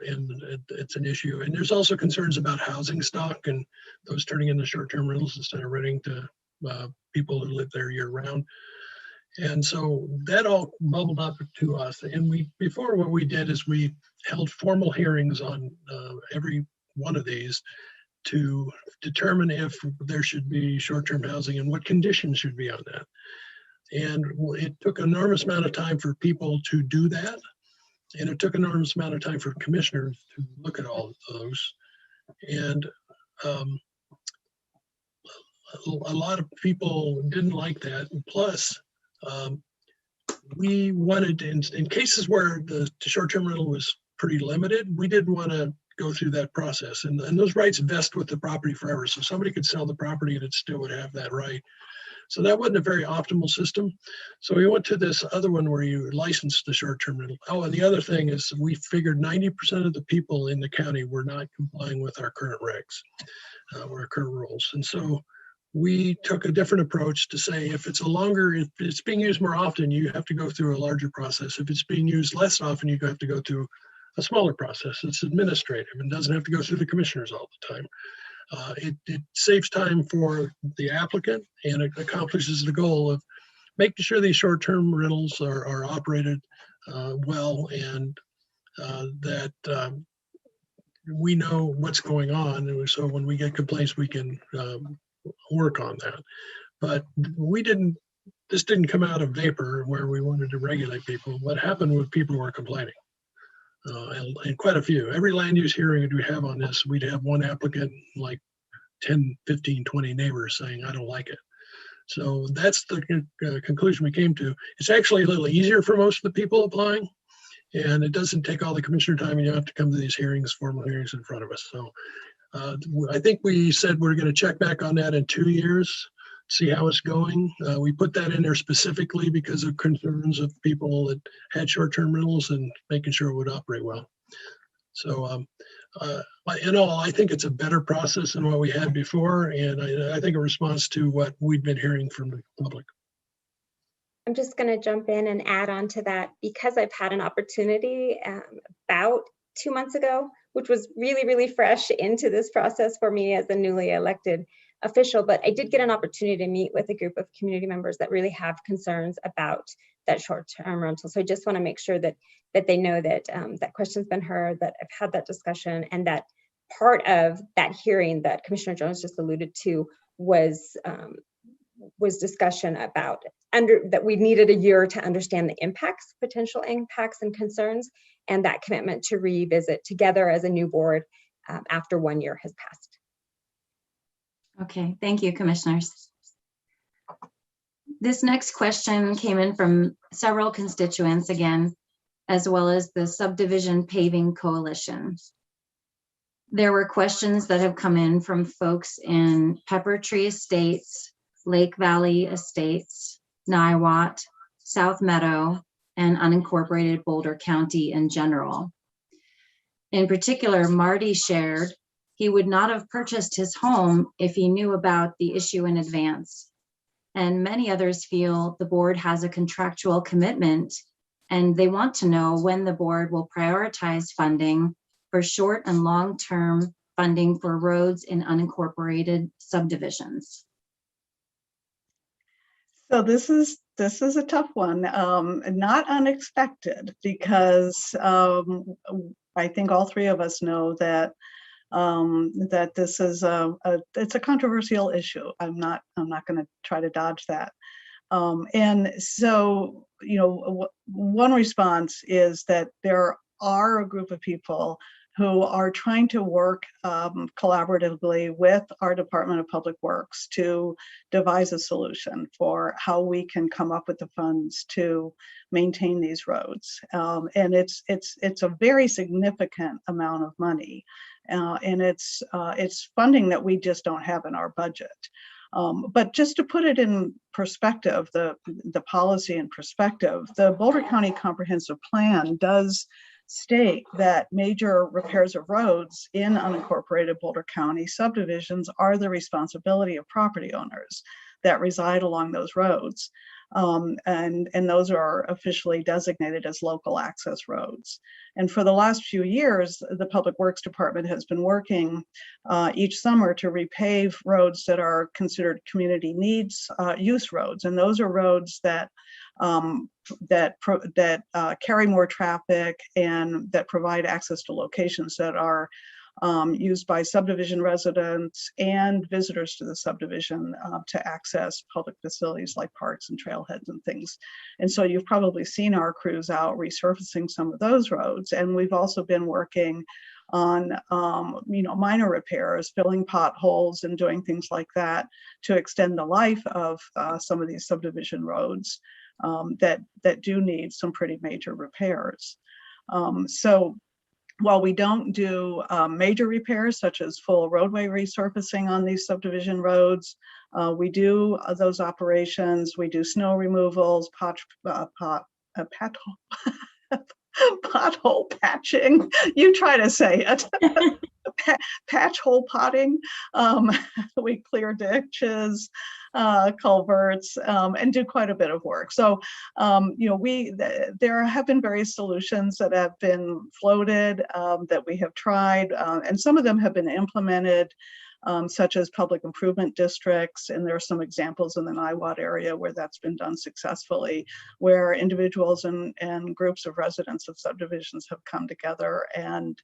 and it's an issue. And there's also concerns about housing stock and those turning into short-term rentals instead of renting to people who live there year-round. And so that all bubbled up to us. And before what we did is we held formal hearings on every one of these to determine if there should be short-term housing and what conditions should be on that. And it took an enormous amount of time for people to do that. And it took an enormous amount of time for commissioners to look at all of those. And a lot of people didn't like that. And plus, we wanted, in cases where the short-term rental was pretty limited, we didn't want to go through that process. And those rights vest with the property forever. So somebody could sell the property and it still would have that right. So that wasn't a very optimal system. So we went to this other one where you licensed the short-term rental. Oh, and the other thing is we figured 90% of the people in the county were not complying with our current regs, or our current rules. And so we took a different approach to say, if it's being used more often, you have to go through a larger process. If it's being used less often, you have to go through a smaller process. It's administrative and doesn't have to go through the commissioners all the time. It saves time for the applicant, and it accomplishes the goal of making sure these short-term rentals are operated well, and that we know what's going on. And so when we get complaints, we can work on that. But this didn't come out of vapor where we wanted to regulate people. What happened was people were complaining. And quite a few. Every land use hearing that we have on this, we'd have one applicant, like 10, 15, 20 neighbors saying, I don't like it. So that's the conclusion we came to. It's actually a little easier for most of the people applying, and it doesn't take all the commissioner time, and you don't have to come to these hearings, formal hearings in front of us. So I think we said we're going to check back on that in 2 years, see how it's going. We put that in there specifically because of concerns of people that had short-term rentals and making sure it would operate well. So in all, I think it's a better process than what we had before, and I think a response to what we've been hearing from the public. I'm just going to jump in and add on to that, because I've had an opportunity about 2 months ago, which was really, really fresh into this process for me as a newly elected official. But I did get an opportunity to meet with a group of community members that really have concerns about that short-term rental. So I just want to make sure that they know that that question's been heard, that I've had that discussion, and that part of that hearing that Commissioner Jones just alluded to was discussion about that we needed a year to understand the impacts, potential impacts and concerns, and that commitment to revisit together as a new board after 1 year has passed. Okay, thank you, commissioners. This next question came in from several constituents again, as well as the Subdivision Paving Coalition. There were questions that have come in from folks in Pepper Tree Estates, Lake Valley Estates, Niwot, South Meadow, and unincorporated Boulder County in general. In particular, Marty shared he would not have purchased his home if he knew about the issue in advance. And many others feel the board has a contractual commitment, and they want to know when the board will prioritize funding for short and long-term funding for roads in unincorporated subdivisions. So this is a tough one, not unexpected, because I think all three of us know that that this is it's a controversial issue. I'm not going to try to dodge that. And so, you know, one response is that there are a group of people who are trying to work collaboratively with our Department of Public Works to devise a solution for how we can come up with the funds to maintain these roads. And it's a very significant amount of money, and it's funding that we just don't have in our budget. But just to put it in perspective, the policy in perspective, the Boulder County Comprehensive Plan does state that major repairs of roads in unincorporated Boulder County subdivisions are the responsibility of property owners that reside along those roads. And those are officially designated as local access roads. And for the last few years, the Public Works Department has been working each summer to repave roads that are considered community needs use roads. And those are roads that carry more traffic and that provide access to locations that are used by subdivision residents and visitors to the subdivision to access public facilities like parks and trailheads and things. And so you've probably seen our crews out resurfacing some of those roads. And we've also been working on minor repairs, filling potholes and doing things like that to extend the life of some of these subdivision roads that do need some pretty major repairs. So while we don't do major repairs such as full roadway resurfacing on these subdivision roads, we do those operations. We do snow removals, pothole patching. You try to say it. Patch hole potting. We clear ditches, culverts, and do quite a bit of work. So, there have been various solutions that have been floated that we have tried, and some of them have been implemented. such as public improvement districts. And there are some examples in the NIWAD area where that's been done successfully, where individuals and groups of residents of subdivisions have come together, and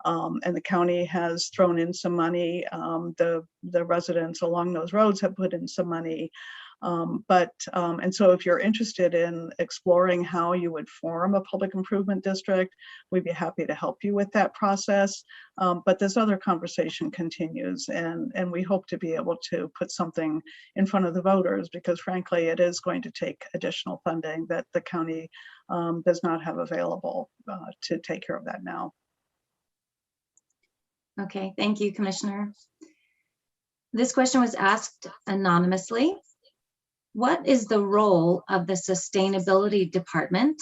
the county has thrown in some money. The residents along those roads have put in some money. And so if you're interested in exploring how you would form a public improvement district, we'd be happy to help you with that process. But this other conversation continues, and we hope to be able to put something in front of the voters, because frankly, it is going to take additional funding that the county does not have available to take care of that now. Okay, thank you, Commissioner. This question was asked anonymously. What is the role of the Sustainability Department,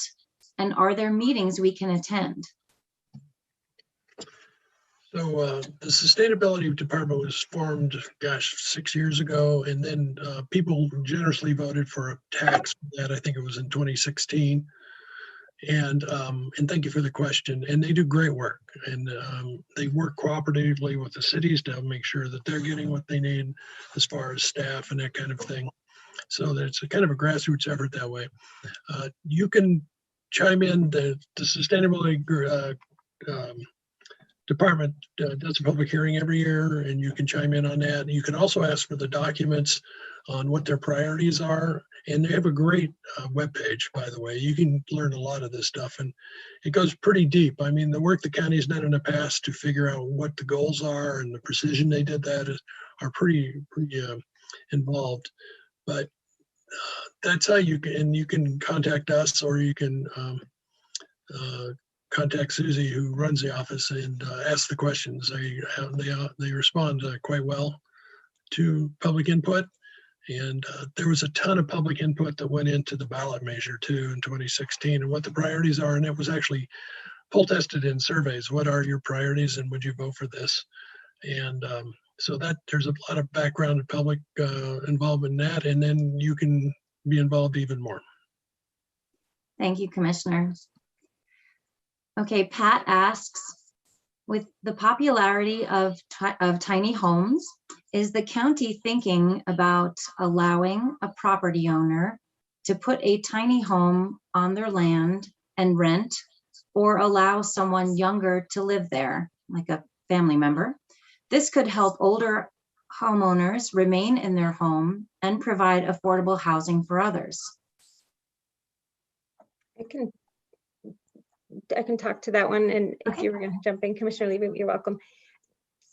and are there meetings we can attend? So the Sustainability Department was formed, gosh, 6 years ago, and then people generously voted for a tax for that. I think it was in 2016. And thank you for the question. And they do great work, and they work cooperatively with the cities to make sure that they're getting what they need as far as staff and that kind of thing. So that it's a kind of a grassroots effort that way. You can chime in. The Sustainability Department does a public hearing every year, and you can chime in on that. You can also ask for the documents on what their priorities are. And they have a great webpage, by the way. You can learn a lot of this stuff, and it goes pretty deep. I mean, the work the county's done in the past to figure out what the goals are and the precision they did that are pretty involved. But that's how you can contact us, or you can contact Susie, who runs the office, and ask the questions. They respond quite well to public input. And there was a ton of public input that went into the ballot measure too in 2016, and what the priorities are. And it was actually poll tested in surveys. What are your priorities, and would you vote for this? And so that there's a lot of background and public involvement in that, and then you can be involved even more. Thank you, Commissioner. Okay, Pat asks, with the popularity of tiny homes, is the county thinking about allowing a property owner to put a tiny home on their land and rent, or allow someone younger to live there, like a family member? This could help older homeowners remain in their home and provide affordable housing for others. I can talk to that one, and if Okay. you were going to jump in, Commissioner Levy, you're welcome.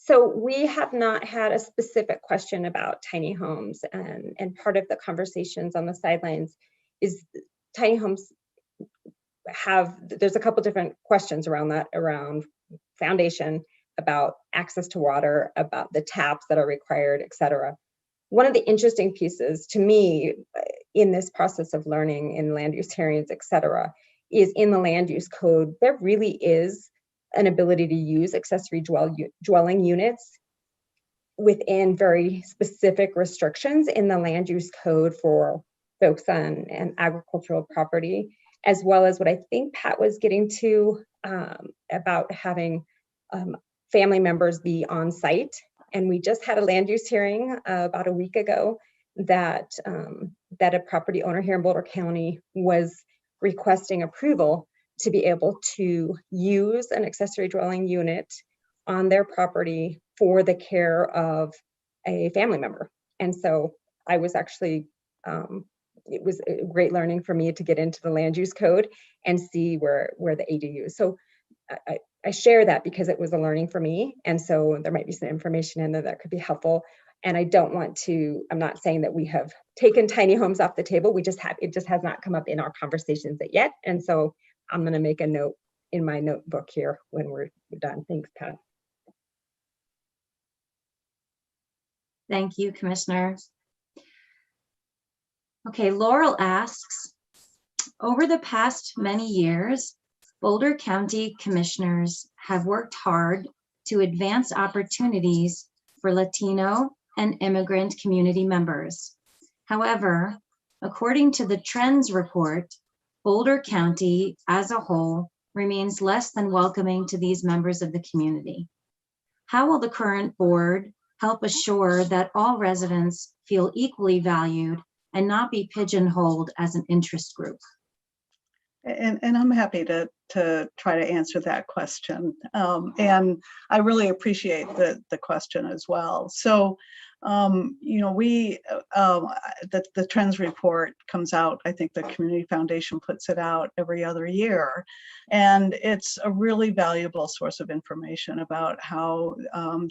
So we have not had a specific question about tiny homes, and part of the conversations on the sidelines is tiny homes there's a couple different questions around that, around foundation, about access to water, about the taps that are required, etc. One of the interesting pieces to me in this process of learning in land use hearings, etc., is in the land use code, there really is an ability to use accessory dwelling units within very specific restrictions in the land use code for folks on and agricultural property, as well as what I think Pat was getting to about having family members be on site. And we just had a land use hearing about a week ago that a property owner here in Boulder County was requesting approval to be able to use an accessory dwelling unit on their property for the care of a family member. And so I was actually, it was a great learning for me to get into the land use code and see where the ADU is. So I share that because it was a learning for me. And so there might be some information in there that could be helpful. And I don't want to, I'm not saying that we have taken tiny homes off the table. It just has not come up in our conversations yet. And so I'm going to make a note in my notebook here when we're done. Thanks, Pat. Thank you, Commissioner. Okay, Laurel asks, over the past many years, Boulder County Commissioners have worked hard to advance opportunities for Latino and immigrant community members. However, according to the Trends report, Boulder County as a whole remains less than welcoming to these members of the community. How will the current board help assure that all residents feel equally valued and not be pigeonholed as an interest group? And I'm happy to try to answer that question. And I really appreciate the question as well. So, you know, the trends report comes out, I think the Community Foundation puts it out every other year. And it's a really valuable source of information about how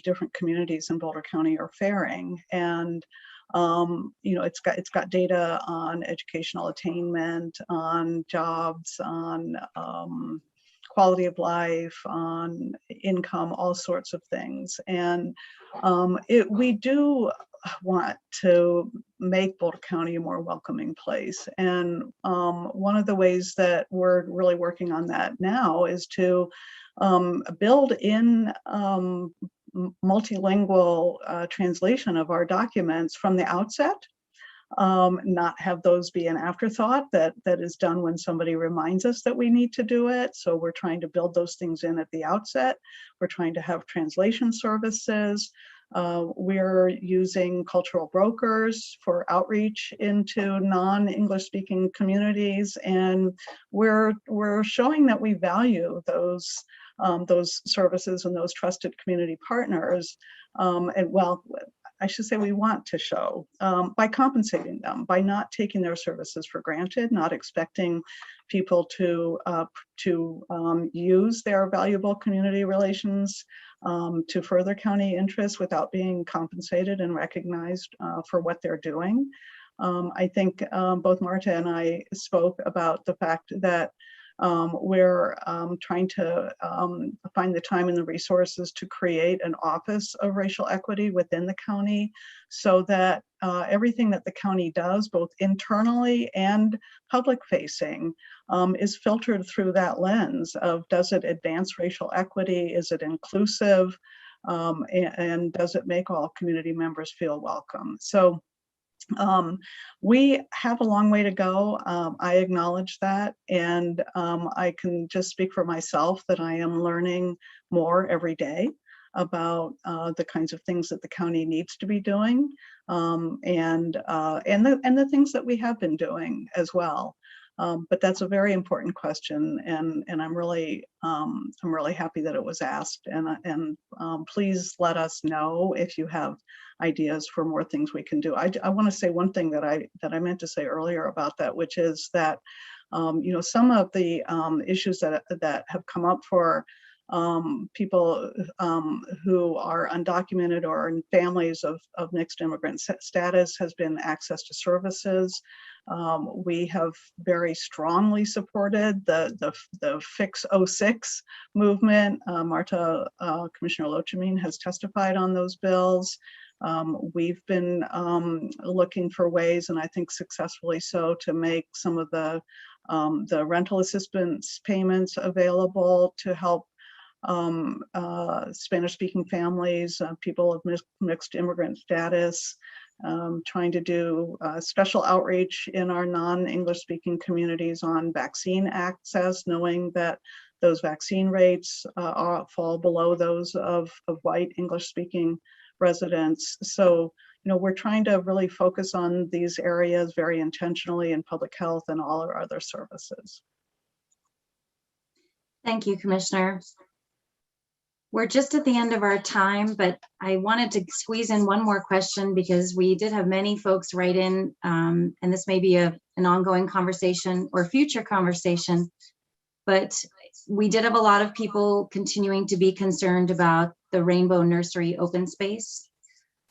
different communities in Boulder County are faring. And you know, it's got data on educational attainment, on jobs, on quality of life, on income, all sorts of things. And we do want to make Boulder County a more welcoming place. And one of the ways that we're really working on that now is to build in multilingual translation of our documents from the outset, not have those be an afterthought that is done when somebody reminds us that we need to do it. So we're trying to build those things in at the outset. We're trying to have translation services. We're using cultural brokers for outreach into non-English speaking communities, and we're showing that we value those services and those trusted community partners. And well, I should say we want to show by compensating them, by not taking their services for granted, not expecting people to use their valuable community relations to further county interests without being compensated and recognized for what they're doing. I think both Marta and I spoke about the fact that we're trying to find the time and the resources to create an office of racial equity within the county, so that everything that the county does, both internally and public facing, is filtered through that lens of, does it advance racial equity? Is it inclusive? And does it make all community members feel welcome? So we have a long way to go. I acknowledge that, and I can just speak for myself that I am learning more every day about the kinds of things that the county needs to be doing, and the things that we have been doing as well. But that's a very important question, and I'm really happy that it was asked. And please let us know if you have ideas for more things we can do. I want to say one thing that I meant to say earlier about that, which is that you know, some of the issues that have come up for people who are undocumented or in families of mixed immigrant status has been access to services. We have very strongly supported the Fix 06 movement. Marta, Commissioner Lochamin has testified on those bills. We've been looking for ways, and I think successfully so, to make some of the rental assistance payments available to help Spanish-speaking families, people of mixed immigrant status, trying to do special outreach in our non-English speaking communities on vaccine access, knowing that those vaccine rates fall below those of white English speaking residents. So, you know, we're trying to really focus on these areas very intentionally in public health and all our other services. Thank you, Commissioner. We're just at the end of our time, but I wanted to squeeze in one more question because we did have many folks write in, and this may be an ongoing conversation or future conversation, but we did have a lot of people continuing to be concerned about the Rainbow Nursery open space.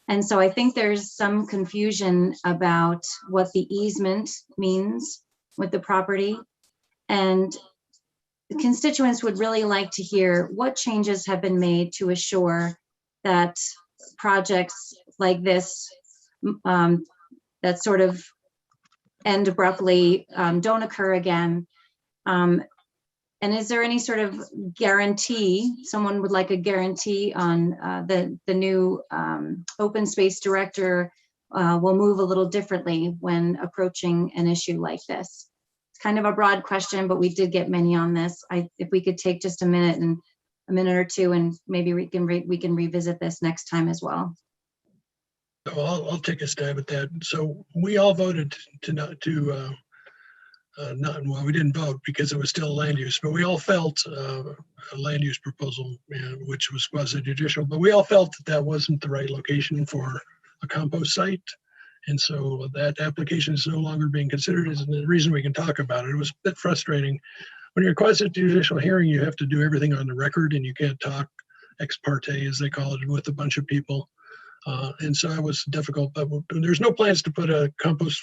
And so I think there's some confusion about what the easement means with the property. And the constituents would really like to hear what changes have been made to assure that projects like this that sort of end abruptly don't occur again. And is there any sort of guarantee, someone would like a guarantee on the new open space director will move a little differently when approaching an issue like this? It's kind of a broad question, but we did get many on this. If we could take just a minute or two, and maybe we can revisit this next time as well. So I'll take a stab at that. So we all voted to well, we didn't vote because it was still land use, but we all felt a land use proposal, which was quasi-judicial, but we all felt that that wasn't the right location for a compost site. And so that application is no longer being considered, is the reason we can talk about it. It was a bit frustrating. When you're a quasi-judicial hearing, you have to do everything on the record and you can't talk ex parte, as they call it, with a bunch of people. And so it was difficult, but there's no plans to put a compost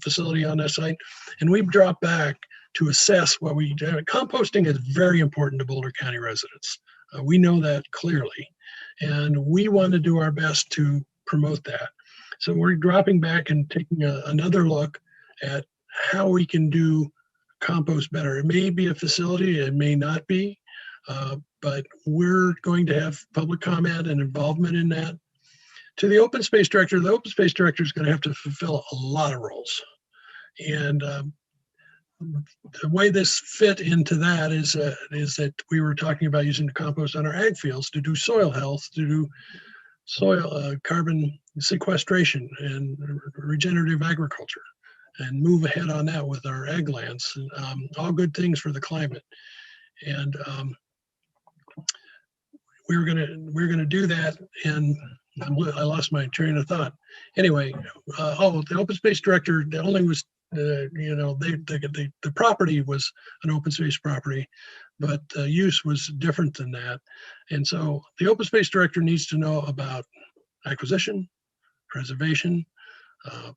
facility on that site. And we've dropped back to assess what we do. Composting is very important to Boulder County residents. We know that clearly, and we want to do our best to promote that. So we're dropping back and taking another look at how we can do compost better. It may be a facility, it may not be, but we're going to have public comment and involvement in that. To the open space director, the open space director is going to have to fulfill a lot of roles. And the way this fit into that is that we were talking about using the compost on our ag fields to do soil health, to do soil carbon sequestration and regenerative agriculture, and move ahead on that with our ag lands. All good things for the climate. And we're gonna do that. And I lost my train of thought. Anyway, the open space director only was, the property was an open space property, but the use was different than that. And so the open space director needs to know about acquisition, preservation,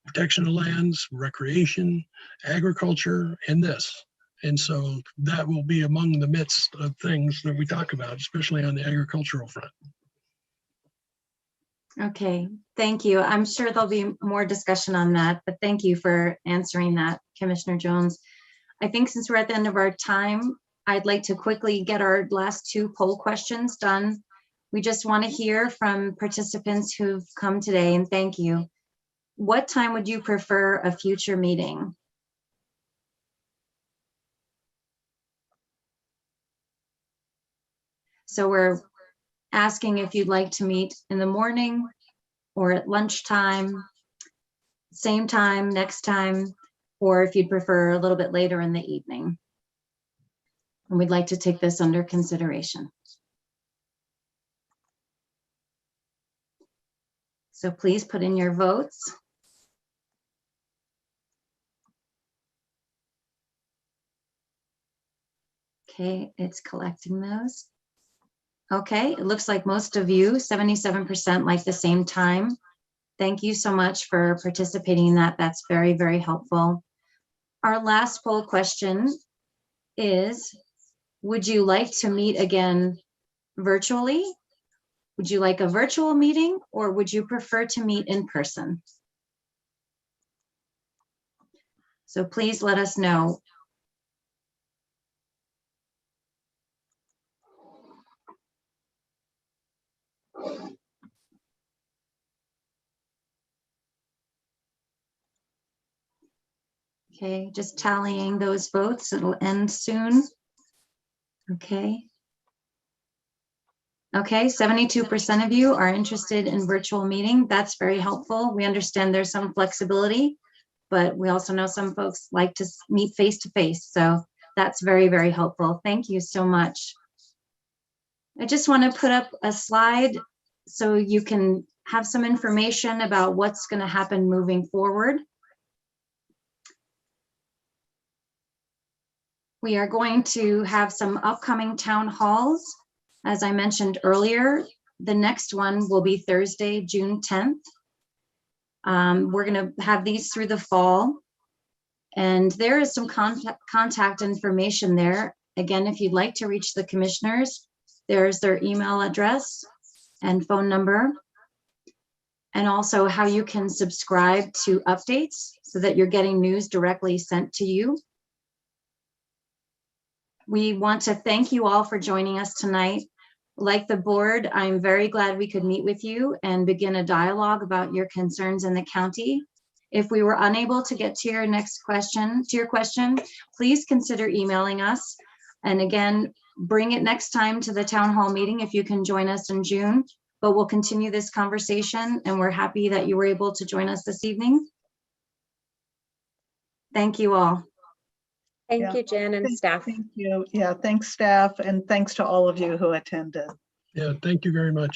protection of lands, recreation, agriculture, and this. And so that will be among the midst of things that we talk about, especially on the agricultural front. Okay, thank you. I'm sure there'll be more discussion on that, but thank you for answering that, Commissioner Jones. I think since we're at the end of our time, I'd like to quickly get our last two poll questions done. We just want to hear from participants who've come today, and thank you. What time would you prefer a future meeting? So we're asking if you'd like to meet in the morning or at lunchtime, same time, next time, or if you'd prefer a little bit later in the evening. And we'd like to take this under consideration. So please put in your votes. Okay, it's collecting those. Okay, it looks like most of you, 77%, like the same time. Thank you so much for participating in that. That's very, very helpful. Our last poll question is, would you like to meet again virtually? Would you like a virtual meeting, or would you prefer to meet in person? So please let us know. Okay, just tallying those votes. It'll end soon. Okay. Okay, 72% of you are interested in virtual meeting. That's very helpful. We understand there's some flexibility, but we also know some folks like to meet face to face. So that's very, very helpful. Thank you so much. I just want to put up a slide so you can have some information about what's going to happen moving forward. We are going to have some upcoming town halls. As I mentioned earlier, the next one will be Thursday, June 10th. We're going to have these through the fall. And there is some contact information there. Again, if you'd like to reach the commissioners, there's their email address and phone number. And also how you can subscribe to updates so that you're getting news directly sent to you. We want to thank you all for joining us tonight. Like the board, I'm very glad we could meet with you and begin a dialogue about your concerns in the county. If we were unable to get to your question, please consider emailing us. And again, bring it next time to the town hall meeting if you can join us in June. but we'll continue this conversation, and we're happy that you were able to join us this evening. Thank you all. Thank Yeah. you, Jen and staff. Thank you. Yeah, thanks staff, and thanks to all of you who attended. Yeah, thank you very much.